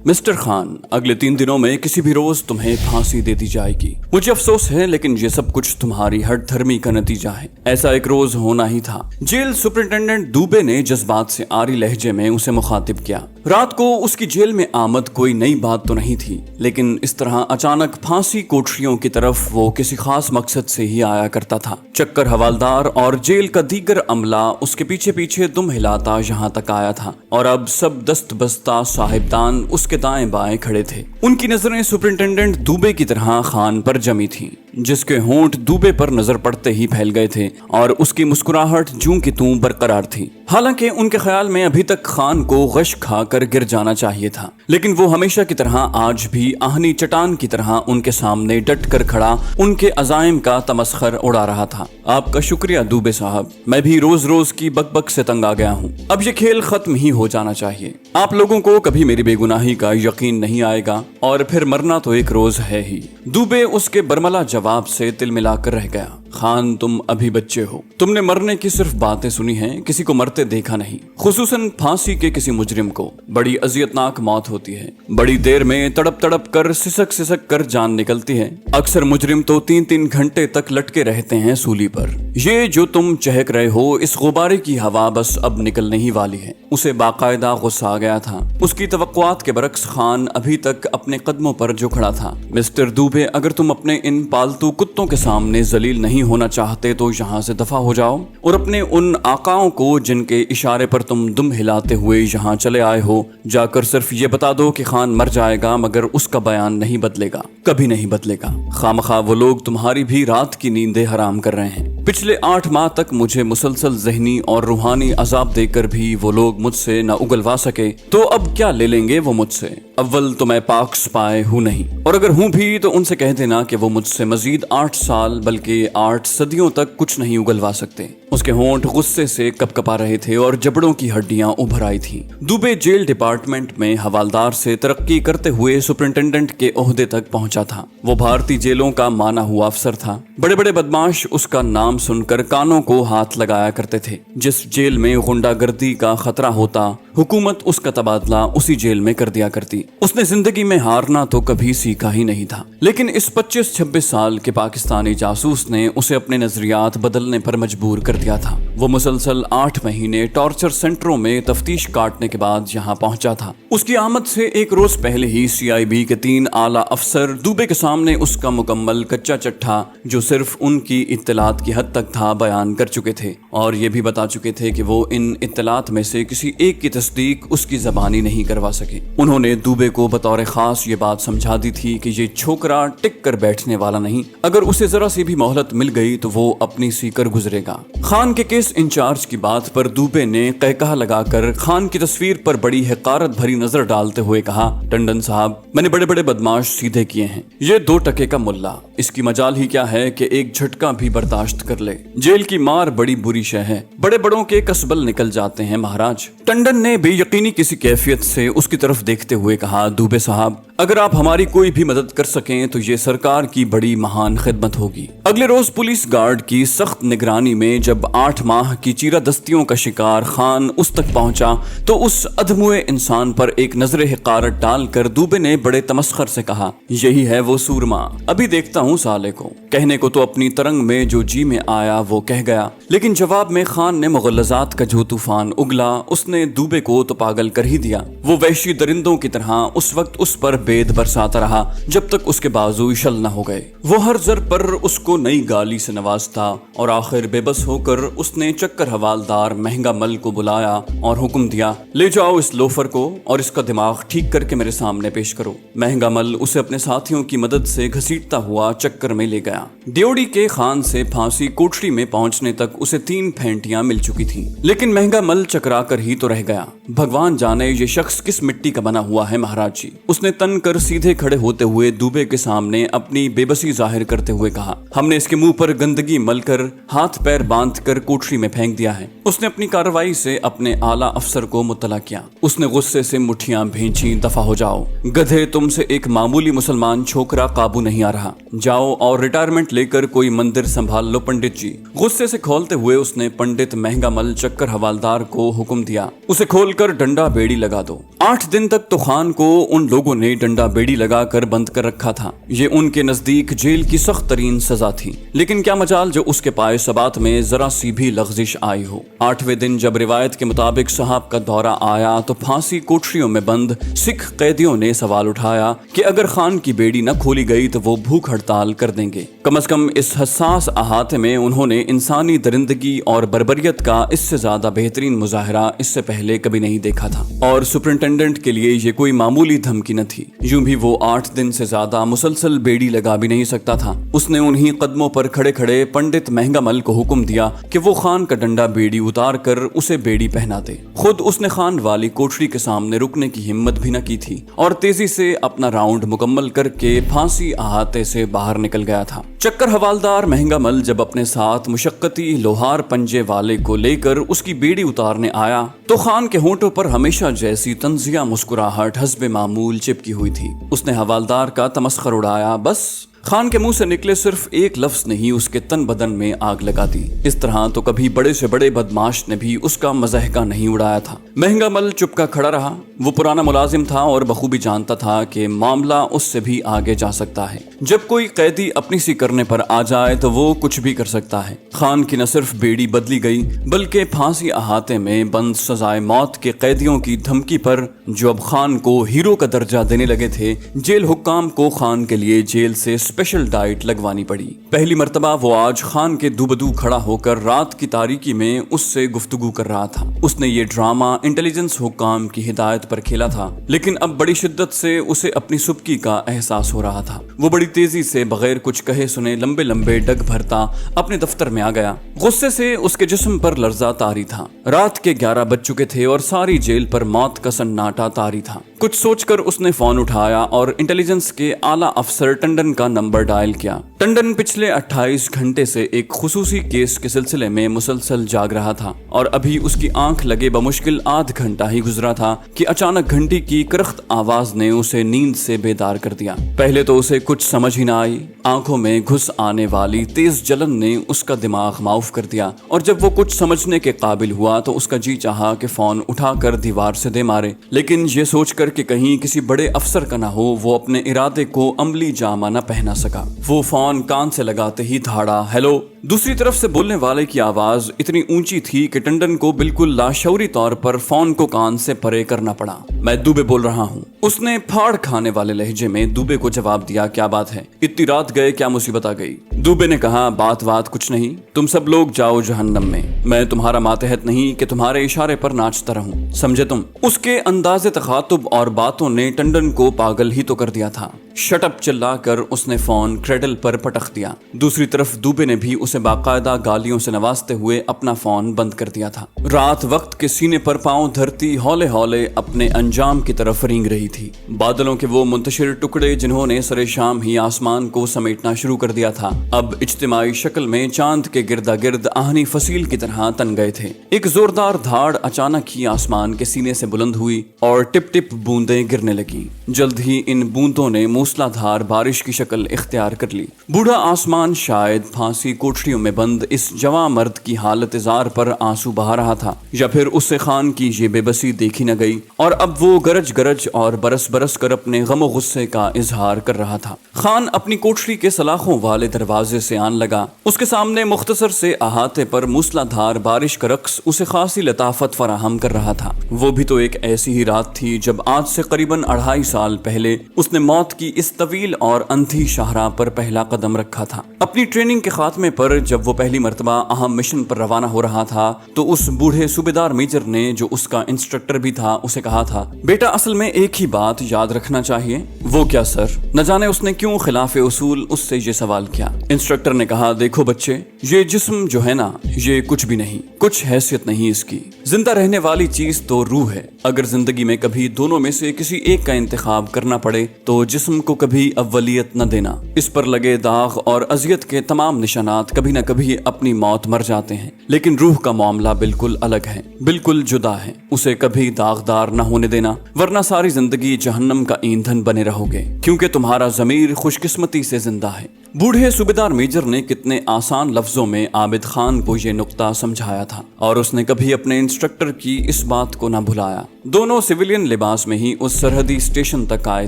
Mister Khan, अगले 3 दिनों में किसी भी रोज तुम्हें फांसी दे दी जाएगी। मुझे अफसोस है, लेकिन ये सब कुछ तुम्हारी हठधर्मी का नतीजा है। ऐसा एक रोज होना ही था। जेल सुपरिटेंडेंट दुबे ने जज्बात से आरी लहजे में उसे मुखातिब किया। रात को उसकी जेल में आमद कोई नई बात तो नहीं थी, लेकिन इस तरह अचानक फांसी कोठरियों की तरफ वो किसी खास मकसद से ही आया करता था। चक्कर हवालदार और जेल का दीगर अमला उसके पीछे पीछे दुम हिलाता यहाँ तक आया था, और अब सब दस्त बस्ता साहिबदान उसके दाएं बाएं खड़े थे। उनकी नजरें सुपरिटेंडेंट दुबे की तरह खान पर जमी थीं, जिसके होंठ दुबे पर नजर पड़ते ही फैल गए थे और उसकी मुस्कुराहट जूं की तूं बरकरार थी। हालांकि उनके ख्याल में अभी तक खान को गश खाकर गिर जाना चाहिए था, लेकिन वो हमेशा की तरह आज भी आहनी चट्टान की तरह उनके सामने डट कर खड़ा उनके अजाइम का तमस्खर उड़ा रहा था। आपका शुक्रिया दुबे साहब, मैं भी रोज रोज की बकबक से तंग आ गया हूँ। अब ये खेल खत्म ही हो जाना चाहिए। आप लोगों को कभी मेरी बेगुनाही का यकीन नहीं आएगा, और फिर मरना तो एक रोज है ही। दुबे उसके बरमला जवाब से तिल मिलाकर रह गया। खान, तुम अभी बच्चे हो। तुमने मरने की सिर्फ बातें सुनी हैं, किसी को मरते देखा नहीं। खुसूसन फांसी के किसी मुजरिम को बड़ी अजियतनाक मौत होती है। बड़ी देर में तड़प तड़प कर सिसक कर जान निकलती है। अक्सर मुजरिम तो 3-3 घंटे तक लटके रहते हैं सूली पर। ये जो तुम चहक रहे हो, इस गुब्बारे की हवा बस अब निकलने ही वाली है। उसे बाकायदा गुस्सा आ गया था। उसकी तवक्कुआत के बरक्स खान अभी तक अपने कदमों पर जो खड़ा था। मिस्टर दुबे, अगर तुम अपने इन पालतू कुत्तों के सामने जलील नहीं होना चाहते तो यहाँ से दफा हो जाओ, और अपने उन आकाओं को जिनके इशारे पर तुम दुम हिलाते हुए यहाँ चले आए हो, जाकर सिर्फ ये बता दो कि खान मर जाएगा, मगर उसका बयान नहीं बदलेगा, कभी नहीं बदलेगा। खामखा वो लोग तुम्हारी भी रात की नींदें हराम कर रहे हैं। पिछले 8 माह तक मुझे मुसलसल ज़हनी और रूहानी अजाब देकर भी वो लोग मुझसे न उगलवा सके, तो अब क्या ले लेंगे वो मुझसे? अव्वल तो मैं पाक स्पाई हूँ नहीं, और अगर हूँ भी तो उनसे कह देना कि वो मुझसे मजीद 8 साल बल्कि 8 सदियों तक कुछ नहीं उगलवा सकते। उसके होंठ गुस्से से कपकपा रहे थे और जबड़ों की हड्डियां उभर आई थीं। दुबे जेल डिपार्टमेंट में हवालदार से तरक्की करते हुए सुपरिटेंडेंट के ओहदे तक पहुंचा था। वो भारतीय जेलों का माना हुआ अफसर था। बड़े बड़े बदमाश उसका नाम सुनकर कानों को हाथ लगाया करते थे। जिस जेल में गुंडागर्दी का खतरा होता, हुकूमत उसका तबादला उसी जेल में कर दिया करती। उसने जिंदगी में हारना तो कभी सीखा ही नहीं था, लेकिन इस 25-26 साल के पाकिस्तानी जासूस ने उसे अपने नजरियात बदलने पर मजबूर कर दिया था। वो मुसलसल 8 महीने टॉर्चर सेंटरों में तफ्तीश काटने के बाद यहाँ पहुंचा था। उसकी आमद से एक रोज पहले ही CIB के 3 आला अफसर दुबे के सामने उसका मुकम्मल कच्चा चट्ठा, जो सिर्फ उनकी इत्तलात की हद तक था, बयान कर चुके थे, और ये भी बता चुके थे कि वो इन इत्तलात में से किसी एक की तस्दीक उसकी जबानी नहीं करवा सके। उन्होंने दुबे को बतौर खास ये बात समझा दी थी कि ये छोकरा टिक कर बैठने वाला नहीं, अगर उसे जरा सी भी मोहलत मिल गई तो वो अपनी सीकर गुजरेगा। खान के केस इंचार्ज की बात पर दुबे ने कहकहा लगाकर खान की तस्वीर पर बड़ी हकारत भरी नजर डालते हुए कहा, टंडन साहब, मैंने बड़े बड़े बदमाश सीधे किए हैं। ये 2 टके का मुल्ला, इसकी मजाल ही क्या है कि एक झटका भी बर्दाश्त कर ले। जेल की मार बड़ी बुरी शय है, बड़े बड़ों के कसबल निकल जाते हैं महाराज। टंडन ने बेयकीनी किसी कैफियत से उसकी तरफ देखते हुए कहा, दुबे साहब, अगर आप हमारी कोई भी मदद कर सकें तो ये सरकार की बड़ी महान खिदमत होगी। अगले रोज पुलिस गार्ड की सख्त निगरानी में जब 8 माह की चीरादस्तियों का शिकार खान उस तक पहुंचा, तो उस अधमुए इंसान पर एक नजरे हकारत डालकर दुबे ने बड़े तमस्खर से कहा, यही है वो सूरमा, अभी देखता हूँ साले को। कहने को तो अपनी तरंग में जो जी में आया वो कह गया, लेकिन जवाब में खान ने मुगल्लजात का जो तूफान उगला, उसने दुबे को तो पागल कर ही दिया। वो वहशी दरिंदों की तरह उस वक्त उस पर बेद बरसाता रहा जब तक उसके बाजू शल न हो गए। वो हर जर पर उसको नई गाली से नवाजता, और आखिर बेबस होकर उसने चक्कर हवालदार महंगा मल को बुलाया और हुक्म दिया, ले जाओ इस लोफर को और इसका दिमाग ठीक करके मेरे सामने पेश करो। महंगा मल उसे अपने साथियों की मदद से घसीटता हुआ चक्कर में ले गया। ड्योढ़ी के खान से फांसी कोठरी में पहुंचने तक उसे 3 फेंटियां मिल चुकी थीं, लेकिन महंगा मल चकरा कर ही तो रह गया। भगवान जाने ये शख्स किस मिट्टी का बना हुआ है महाराज जी। उसने तन बन कर सीधे खड़े होते हुए दुबे के सामने अपनी बेबसी जाहिर करते हुए कहा, हमने इसके मुंह पर गंदगी मलकर हाथ पैर बांध कर कोठरी में फेंक दिया है। उसने अपनी कार्रवाई से अपने आला अफसर को मुत्तला किया। उसने गुस्से से मुट्ठियां भींची, दफा हो जाओ गधे, तुमसे एक मामूली मुसलमान छोकरा काबू नहीं आ रहा। जाओ और रिटायरमेंट लेकर कोई मंदिर संभाल लो पंडित जी। गुस्से से खोलते हुए उसने पंडित महंगामल चक्कर हवालदार को हुक्म दिया, उसे खोलकर डंडा बेड़ी लगा दो। 8 दिन तक तो खान को उन लोगों ने डंडा बेड़ी लगाकर बंद कर रखा था। ये उनके नजदीक जेल की सख्त तरीन सजा थी, लेकिन क्या मजाल जो उसके पाए सबात में जरा सी भी लग़ज़िश आई हो। 8वें दिन जब रिवायत के मुताबिक साहब का दौरा आया तो फांसी कोठरियों में बंद सिख कैदियों ने सवाल उठाया कि अगर खान की बेड़ी न खोली गई तो वो भूख हड़ताल कर देंगे। कम से कम इस हसास अहाते में उन्होंने इंसानी दरिंदगी और बर्बरियत का इससे ज्यादा बेहतरीन मुजाहरा इससे पहले कभी नहीं देखा था। और सुपरिंटेंडेंट के लिए ये कोई मामूली धमकी न थी। यूं भी वो 8 दिन से ज्यादा मुसलसल बेड़ी लगा भी नहीं सकता था। उसने उन्हीं कदमों पर खड़े खड़े पंडित महंगामल को हुक्म दिया कि वो खान का डंडा बेड़ी उतार कर उसे बेड़ी पहना दे। खुद उसने खान वाली कोठरी के सामने रुकने की हिम्मत भी न की थी और तेजी से अपना राउंड मुकम्मल करके फांसी अहाते से बाहर निकल गया था। चक्कर हवालदार महंगामल जब अपने साथ मुशक्कती लोहार पंजे वाले को लेकर उसकी बेड़ी उतारने आया तो खान के होंठों पर हमेशा जैसी तंजिया मुस्कुराहट हस्बे मामूल चिपकी हुई थी। उसने हवालदार का तमस्खर उड़ाया। बस खान के मुंह से निकले सिर्फ एक लफ्ज ने ही उसके तन बदन में आग लगा दी। इस तरह तो कभी बड़े से बड़े बदमाश ने भी उसका मज़ाहका नहीं उड़ाया था। महंगामल चुपका खड़ा रहा। वो पुराना मुलाजिम था और बखूबी जानता था कि मामला उससे भी आगे जा सकता है। जब कोई कैदी अपनी सी करने पर आ जाए तो वो कुछ भी कर सकता है। खान की न सिर्फ बेड़ी बदली गई बल्कि फांसी अहाते में बंद सजाए मौत के कैदियों की धमकी पर जो अब खान को हीरो का दर्जा देने लगे थे, जेल हुक्काम को खान के लिए जेल से स्पेशल डाइट लगवानी पड़ी। पहली मर्तबा वो आज खान के दूबदू खड़ा होकर रात की तारीकी में उससे गुफ्तगू कर रहा था। उसने ये ड्रामा इंटेलिजेंस हुक्काम की हिदायत पर खेला था, लेकिन अब बड़ी शिद्दत से उसे अपनी सुबकी का एहसास हो रहा था। वो बड़ी तेजी से बगैर कुछ कहे सुने लंबे लंबे डग भरता अपने दफ्तर में आ गया। गुस्से से उसके जिस्म पर लर्जा तारी था। रात के 11 बज चुके थे और सारी जेल पर मौत का सन्नाटा तारी था। कुछ सोचकर उसने फोन उठाया और इंटेलिजेंस के आला अफसर टंडन का नंबर डायल किया। टंडन पिछले 28 घंटे से एक खुसूसी केस के सिलसिले में मुसलसल जाग रहा था और अभी उसकी आंख लगे बमुश्किल आध घंटा ही गुजरा था कि अचानक घंटी की करख्त आवाज ने उसे नींद से बेदार कर दिया। पहले तो उसे कुछ समझ ही ना आई। आंखों में घुस आने वाली तेज जलन ने उसका दिमाग माउफ कर दिया और जब वो कुछ समझने के काबिल हुआ तो उसका जी चाहा कि फोन उठाकर दीवार से दे मारे, लेकिन ये सोचकर कि कहीं किसी बड़े अफसर का ना हो वो अपने इरादे को अमली जामा न पहना सका। वो फोन कान से लगाते ही धाड़ा, हेलो। दूसरी तरफ से बोलने वाले की आवाज इतनी ऊंची थी कि टंडन को बिल्कुल लाशौरी तौर पर फोन को कान से परे करना पड़ा। मैं दुबे बोल रहा हूँ। उसने फाड़ खाने वाले लहजे में दुबे को जवाब दिया, क्या बात है, इतनी रात गए, क्या मुसीबत आ गई? दुबे ने कहा, बात कुछ नहीं, तुम सब लोग जाओ जहन्नम में। मैं तुम्हारा मातहत नहीं कि तुम्हारे इशारे पर नाचता रहूं, समझे तुम? उसके अंदाजे तखातुब और बातों ने टंडन को पागल ही तो कर दिया था। शटअप चिल्लाकर उसने फोन क्रेडल पर पटक दिया। दूसरी तरफ दुबे ने भी उसे बाकायदा गालियों से नवाजते हुए अपना फोन बंद कर दिया था। रात वक्त के सीने पर पांव धरती हौले हौले अपने अंजाम की तरफ रेंग रही थी। बादलों के वो मुंतशिर टुकड़े जिन्होंने सरे शाम ही आसमान को समेटना शुरू कर दिया था, अब इज्तिमाई शक्ल में चांद के गिरदा गिर्द आहनी फसील की तरह तन गए थे। एक जोरदार धाड़ अचानक ही आसमान के सीने से बुलंद हुई और टिप टिप बूंदें गिरने लगी। जल्द ही इन बूंदों ने मूसलाधार बारिश की शक्ल इख्तियार कर ली। बूढ़ा आसमान शायद फांसी कोठरियों में बंद इस जवां मर्द की हालत जार पर आंसू बहा रहा था, या फिर उससे खान की ये बेबसी देखी न गई और अब वो गरज गरज और बरस बरस कर अपने गमो गुस्से का इजहार कर रहा था। खान अपनी कोठरी के सलाखों वाले दरवाजे से आन लगा। उसके सामने मुख्तसर से अहाते पर मूसलाधार बारिश का रक्स उसे खासी लताफत फराहम कर रहा था। वो भी तो एक ऐसी ही रात थी जब आज से करीबन 2.5 साल पहले उसने मौत की اس طویل اور اندھی شاہراہ پر پہلا قدم رکھا تھا۔ اپنی ٹریننگ کے خاتمے پر جب وہ پہلی مرتبہ اہم مشن پر روانہ ہو رہا تھا تو اس بوڑھے صوبیدار میجر نے جو اس کا انسٹرکٹر بھی تھا اسے کہا تھا، بیٹا اصل میں ایک ہی بات یاد رکھنا چاہیے۔ وہ کیا سر؟ نہ جانے اس نے کیوں خلاف اصول اس سے یہ سوال کیا۔ انسٹرکٹر نے کہا، دیکھو بچے، یہ جسم جو ہے نا، یہ کچھ بھی نہیں، کچھ حیثیت نہیں اس کی۔ زندہ رہنے والی چیز تو روح ہے۔ اگر زندگی میں کبھی دونوں میں سے کسی ایک کا انتخاب کرنا پڑے تو جسم کو کبھی اولیت نہ دینا۔ اس پر لگے داغ اور اذیت کے تمام نشانات کبھی نہ کبھی اپنی موت مر جاتے ہیں، لیکن روح کا معاملہ بالکل الگ ہے، بالکل جدا ہے۔ اسے کبھی داغدار نہ ہونے دینا، ورنہ ساری زندگی جہنم کا ایندھن بنے رہو گے، کیونکہ تمہارا ضمیر خوش قسمتی سے زندہ ہے۔ بوڑھے صوبیدار میجر نے کتنے آسان لفظوں میں عابد خان کو یہ نقطہ سمجھایا تھا، اور اس نے کبھی اپنے انسٹرکٹر کی اس بات کو نہ بھلایا۔ دونوں سویلین لباس میں ہی اس سرحدی اسٹیشن تک آئے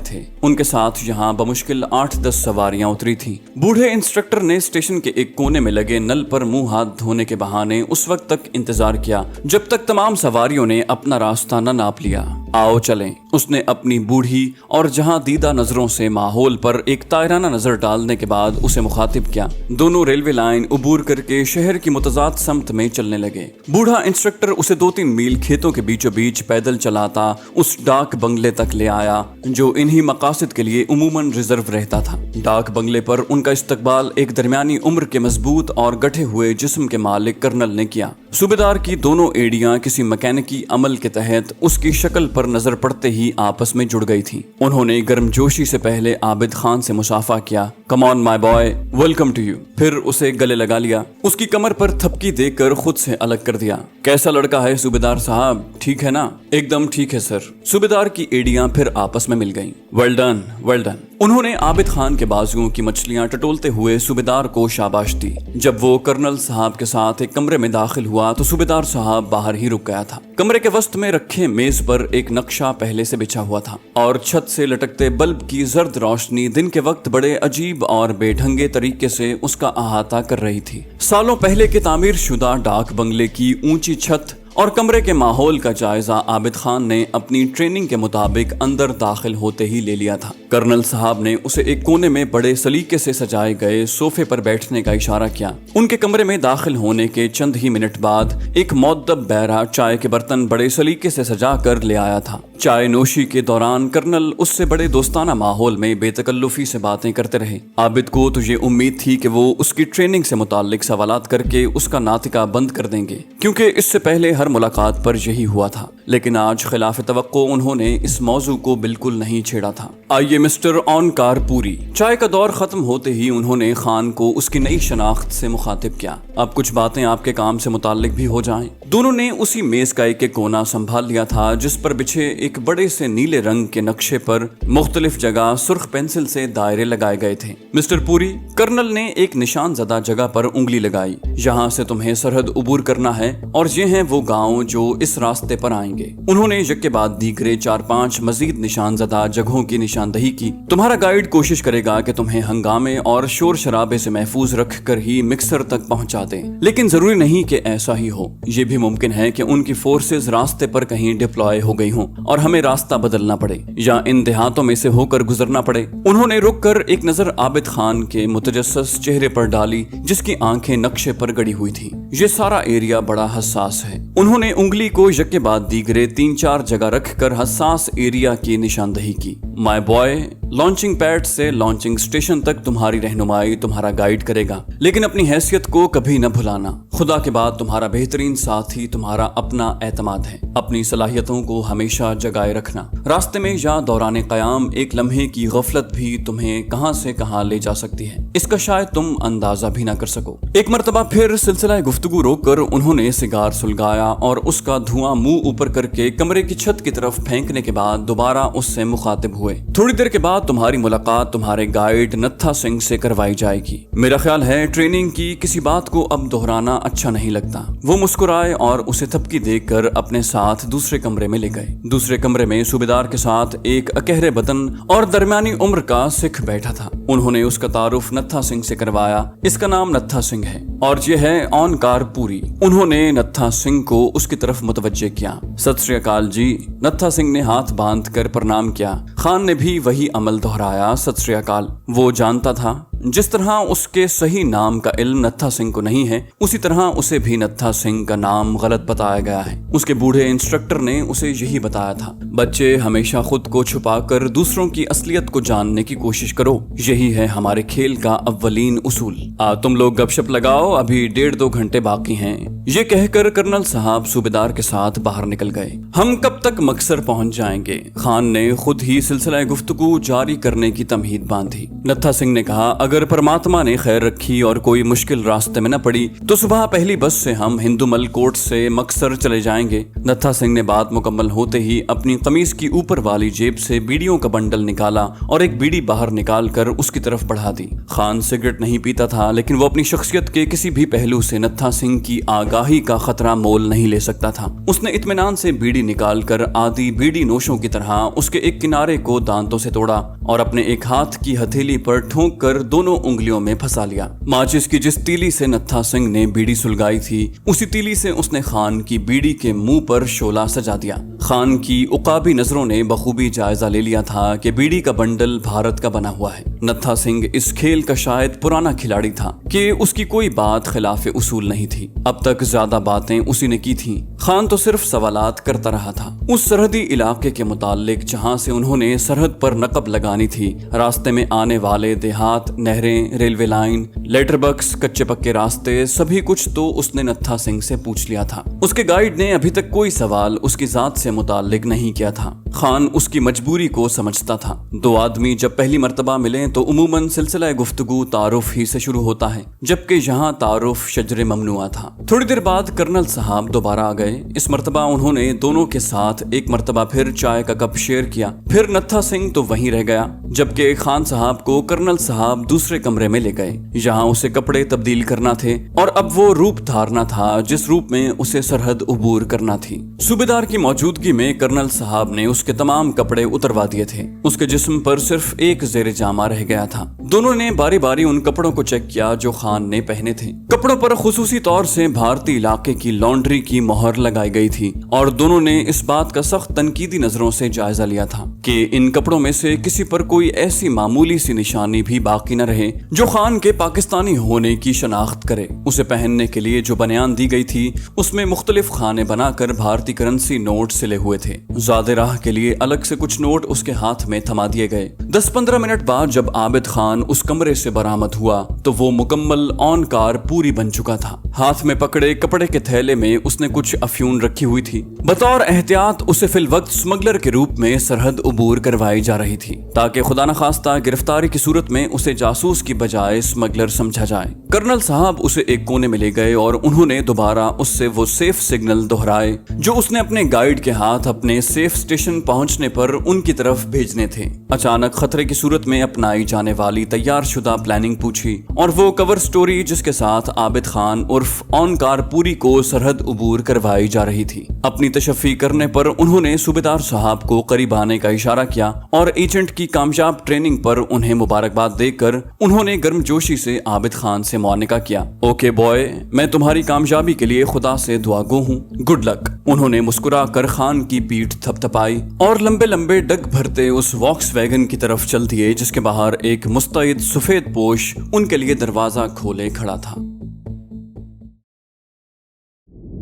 تھے۔ ان کے ساتھ یہاں بمشکل 8-10 سواریاں اتری تھیں۔ بوڑھے انسٹرکٹر نے اسٹیشن کے ایک کونے میں لگے نل پر منہ ہاتھ دھونے کے بہانے اس وقت تک انتظار کیا جب تک تمام سواریوں نے اپنا راستہ نہ ناپ لیا۔ آؤ چلیں، اس نے اپنی بوڑھی اور جہاں دیدہ نظروں سے ماحول پر ایک تائرانہ نظر ڈالنے کے بعد اسے مخاطب کیا۔ دونوں ریلوے لائن عبور کر کے شہر کی متضاد سمت میں چلنے لگے۔ بوڑھا انسٹرکٹر اسے 2-3 میل کھیتوں کے بیچوں بیچ پیدل چلاتا اس ڈاک بنگلے تک لے آیا جو انہی مقاصد کے لیے عموماً ریزرو رہتا تھا۔ ڈاک بنگلے پر ان کا استقبال ایک درمیانی عمر کے مضبوط اور گٹھے ہوئے جسم کے مالک کرنل نے کیا۔ صوبیدار کی دونوں ایڑیاں کسی مکینکی عمل کے تحت اس کی شکل پر نظر پڑتے ہی آپس میں جڑ گئی تھیں۔ انہوں نے گرم جوشی سے پہلے عابد خان سے مصافحہ کیا، کم آن مائی بوائے، ویلکم ٹو یو۔ پھر اسے گلے لگا لیا، اس کی کمر پر تھپکی دے کر خود سے الگ کر دیا۔ کیسا لڑکا ہے صوبیدار صاحب، ٹھیک ہے نا؟ ایک دم ٹھیک ہے سر۔ صوبیدار کی ایڑیاں پھر آپس میں مل گئیں۔ Well done, well done. انہوں نے عابد خان کے بازوؤں کی مچھلیاں ٹٹولتے ہوئے صوبیدار کو شاباش دی۔ جب وہ کرنل صاحب کے ساتھ ایک کمرے میں داخل ہوا تو صوبیدار صاحب باہر ہی رک گیا تھا۔ کمرے کے وسط میں رکھے میز پر ایک نقشہ پہلے سے بچھا ہوا تھا، اور چھت سے لٹکتے بلب کی زرد روشنی دن کے وقت بڑے عجیب اور بے ڈھنگے طریقے سے اس کا احاطہ کر رہی تھی۔ سالوں پہلے کے تعمیر شدہ ڈاک بنگلے کی اونچی چھت اور کمرے کے ماحول کا جائزہ عابد خان نے اپنی ٹریننگ کے مطابق اندر داخل ہوتے ہی لے لیا تھا۔ کرنل صاحب نے اسے ایک کونے میں بڑے سلیقے سے سجائے گئے صوفے پر بیٹھنے کا اشارہ کیا۔ ان کے کمرے میں داخل ہونے کے چند ہی منٹ بعد ایک مؤدب بیرا چائے کے برتن بڑے سلیقے سے سجا کر لے آیا تھا۔ چائے نوشی کے دوران کرنل اس سے بڑے دوستانہ ماحول میں بے تکلفی سے باتیں کرتے رہے۔ عابد کو تو یہ امید تھی کہ وہ اس کی ٹریننگ سے متعلق سوالات کر کے اس کا ناطقہ بند کر دیں گے، کیونکہ اس سے پہلے ہر ملاقات پر یہی ہوا تھا، لیکن آج خلاف توقع انہوں نے اس موضوع کو بالکل نہیں چھیڑا تھا۔ آئیے مسٹر اونکار پوری۔ چائے کا دور ختم ہوتے ہی انہوں نے خان کو اس کی نئی شناخت سے مخاطب کیا۔ اب کچھ باتیں آپ کے کام سے متعلق بھی ہو جائیں۔ دونوں نے اسی میز کا ایک کونا سنبھال لیا تھا جس پر بچھے ایک بڑے سے نیلے رنگ کے نقشے پر مختلف جگہ سرخ پینسل سے دائرے لگائے گئے تھے۔ مسٹر پوری، کرنل نے ایک نشان زدہ جگہ پر انگلی لگائی، یہاں سے تمہیں سرحد عبور کرنا ہے اور یہ ہیں وہ گاؤں جو اس راستے پر آئیں گے۔ انہوں نے یک کے بعد دیگرے 4-5 مزید نشان زدہ جگہوں کی نشاندہی کی۔ تمہارا گائیڈ کوشش کرے گا کہ تمہیں ہنگامے اور شور شرابے سے محفوظ رکھ کر ہی مکسر تک پہنچا دیں، لیکن ضروری نہیں کہ ایسا ہی ہو۔ یہ بھی ممکن ہے کہ ان کی فورسز راستے پر کہیں ڈپلوائے ہو گئی ہوں اور ہمیں راستہ بدلنا پڑے یا ان دیہاتوں میں سے ہو کر گزرنا پڑے۔ انہوں نے رک کر ایک نظر عابد خان کے متجسس چہرے پر ڈالی جس کی آنکھیں نقشے پر گڑی ہوئی تھی۔ یہ سارا ایریا بڑا حساس ہے۔ انہوں نے انگلی کو یک کے بعد دیگرے 3-4 جگہ رکھ کر حساس ایریا کی نشاندہی کی۔ مائی بوائے، لانچنگ پیڈ سے لانچنگ اسٹیشن تک تمہاری رہنمائی تمہارا گائیڈ کرے گا، لیکن اپنی حیثیت کو کبھی نہ بھلانا۔ خدا کے بعد تمہارا بہترین ساتھی تمہارا اپنا اعتماد ہے۔ اپنی صلاحیتوں کو ہمیشہ جگائے رکھنا۔ راستے میں یا دوران قیام ایک لمحے کی غفلت بھی تمہیں کہاں سے کہاں لے جا سکتی ہے، اس کا شاید تم اندازہ بھی نہ کر سکو۔ ایک مرتبہ پھر سلسلہ گفتگو روک کر انہوں نے سگار سلگایا اور اس کا دھواں منہ اوپر کر کے کمرے کی چھت کی طرف پھینکنے کے بعد دوبارہ اس سے مخاطب ہوئے۔ تھوڑی دیر کے بعد تمہاری ملاقات تمہارے گائیڈ نتھا سنگھ سے کروائی جائے گی۔ میرا خیال ہے ٹریننگ کی کسی بات کو اب دہرانا اچھا نہیں لگتا۔ وہ مسکرائے اور اسے تھپکی دے کر اپنے ساتھ دوسرے کمرے میں لے گئے۔ دوسرے کمرے میں صوبیدار کے ساتھ ایک اکہرے بدن اور درمیانی عمر کا سکھ بیٹھا تھا۔ انہوں نے اس کا تعارف نتھا سنگھ سے کروایا۔ اس کا نام نتھا سنگھ ہے، और ये है ओंकार पुरी। उन्होंने नत्था सिंह को उसकी तरफ मुतवज्जे किया। सत श्री अकाल जी। नत्था सिंह ने हाथ बांध कर प्रणाम किया। खान ने भी वही अमल दोहराया, सत श्री अकाल। वो जानता था जिस तरह उसके सही नाम का इल्म नत्था सिंह को नहीं है, उसी तरह उसे भी नत्था सिंह का नाम गलत बताया गया है। उसके बूढ़े इंस्ट्रक्टर ने उसे यही बताया था, बच्चे हमेशा खुद को छुपाकर दूसरों की असलियत को जानने की कोशिश करो, यही है हमारे खेल का अव्वलीन उसूल। तुम लोग गपशप लगाओ, अभी 1.5-2 घंटे बाकी हैं। ये कहकर कर्नल साहब सूबेदार के साथ बाहर निकल गए। हम कब तक मकसर पहुंच जाएंगे? खान ने खुद ही सिलसिला गुफ्तगू जारी करने की तमहीद बांधी। नत्था सिंह ने कहा, अगर परमात्मा ने खैर रखी और कोई मुश्किल रास्ते में न पड़ी तो सुबह पहली बस से हम हिंदुमल कोर्ट से मकसर चले जाएंगे। नत्था सिंह ने बात मुकम्मल होते ही अपनी कमीज की ऊपर वाली जेब से बीड़ियों का बंडल निकाला और एक बीड़ी बाहर निकाल कर उसकी तरफ बढ़ा दी। खान सिगरेट नहीं पीता था, लेकिन वो अपनी शख्सियत के किसी भी पहलू से नत्था सिंह की आगाही का खतरा मोल नहीं ले सकता था। उसने इत्मीनान से बीड़ी निकाल कर आदि बीड़ी नोशों की तरह उसके एक किनारे को दांतों से तोड़ा और अपने एक हाथ की हथेली पर ठोंक कर दोनों उंगलियों में फंसा लिया। माचिस की जिस तीली से नत्था सिंह ने बीड़ी सुलगाई थी, उसी तीली से उसने खान की बीड़ी के मुंह पर शोला सजा दिया। खान की उकाबी नजरों ने बखूबी जायजा ले लिया था कि बीड़ी का बंडल भारत का बना हुआ है। नत्था सिंह इस खेल का शायद पुराना खिलाड़ी था कि उसकी कोई बात खिलाफे उसूल नहीं थी। अब तक ज्यादा बातें उसी ने की थी, खान तो सिर्फ सवालात करता रहा था। उस सरहदी इलाके के मुतालिक जहां से उन्होंने सरहद पर नकब लगानी थी, रास्ते में आने वाले देहात, नहरें, रेलवे लाइन, लेटर बक्स, कच्चे पक्के रास्ते, सभी कुछ तो उसने नत्था सिंह से पूछ लिया था। उसके गाइड ने अभी तक कोई सवाल उसकी जात से मुताल्लिक नहीं किया था। खान उसकी मजबूरी को समझता था। दो आदमी जब पहली मर्तबा मिले तो उमूमन सिलसिला गुफ्तगू तारुफ ही से शुरू होता है, जबकि यहाँ तारुफ शजरे ममनुआ था। थोड़ी देर बाद कर्नल साहब दोबारा आ गए। इस मर्तबा उन्होंने दोनों के साथ एक मर्तबा फिर चाय का कप शेयर किया। फिर नत्था सिंह तो वहीं रह गया, जबकि खान साहब को कर्नल साहब दूसरे कमरे में ले गए। यहाँ उसे कपड़े तब्दील करना थे और अब वो रूप धारना था जिस रूप में उसे सरहद उबूर करना थी। सूबेदार की मौजूदगी में कर्नल साहब ने उसके तमाम कपड़े उतरवा दिए थे। उसके जिस्म पर सिर्फ एक जेर जामा रह गया था। दोनों ने बारी बारी उन कपड़ों को चेक किया जो खान ने पहने थे। कपड़ों पर खुसूसी तौर से भारतीय इलाके की लॉन्ड्री की मोहर लगाई गई थी और दोनों ने इस बात का सख्त तनकीदी नजरों से जायजा लिया था कि इन कपड़ों में से किसी पर कोई ऐसी मामूली सी निशानी भी बाकी न रहे जो खान के पाकिस्तानी होने की शनाख्त करे। उसे पहनने के लिए जो बनियान दी गई थी उसमें मुख्तलिफ खाने बनाकर भारतीय करेंसी नोट सिले हुए थे। ज़्यादा राह के लिए अलग से कुछ नोट उसके हाथ में थमा दिए गए। 10-15 मिनट बाद जब आबिद खान उस कमरे से बरामद हुआ तो वो मुकम्मल ओंकार पूरी बन चुका था। हाथ में पकड़े कपड़े के थैले में उसने कुछ अफ्यून रखी हुई थी। बतौर एहतियात उसे फिल वक्त स्मगलर के रूप में सरहद उबूर करवाई जा रही थी ताकि खुदा न खास्ता गिरफ्तारी की सूरत में उसे जासूस की बजाय स्मगलर समझा जाए। कर्नल साहब उसे एक कोने में ले गए और उन्होंने दोबारा उससे वो सेफ सिग्नल दोहराए जो उसने अपने गाइड के हाथ अपने सेफ स्टेशन पहुंचने पर उनकी तरफ भेजने थे। अचानक खतरे की सूरत में अपनाई जाने वाली तैयार शुदा प्लानिंग पूछी और वो कवर स्टोरी जिसके साथ आबिद खान उर्फ ओंकार पुरी को सरहद उबूर करवाई जा रही थी। अपनी तशफ़ी करने पर उन्होंने सूबेदार साहब को करीब आने का इशारा किया और एजेंट की कामयाब ट्रेनिंग पर उन्हें मुबारकबाद देकर उन्होंने गर्मजोशी से आबिद खान से मुआनिका किया। ओके बॉय, मैं तुम्हारी कामयाबी के लिए खुदा से दुआगो हूँ, गुड लक। उन्होंने मुस्कुरा कर खान की पीठ थपथपाई और लंबे लंबे डग भरते उस वॉक्स वैगन की तरफ चल दिए जिसके बाहर एक मुस्तैद सफेद पोश उनके लिए दरवाजा खोले खड़ा था।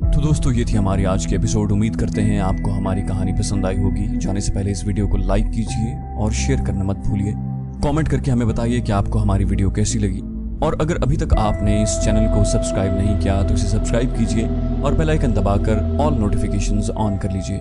तो दोस्तों, ये थी हमारी आज की एपिसोड। उम्मीद करते हैं आपको हमारी कहानी पसंद आई होगी। जाने से पहले इस वीडियो को लाइक कीजिए और शेयर करना मत भूलिए। कमेंट करके हमें बताइए कि आपको हमारी वीडियो कैसी लगी और अगर अभी तक आपने इस चैनल को सब्सक्राइब नहीं किया तो इसे सब्सक्राइब कीजिए और बेल आइकन दबाकर ऑल नोटिफिकेशंस ऑन कर लीजिए।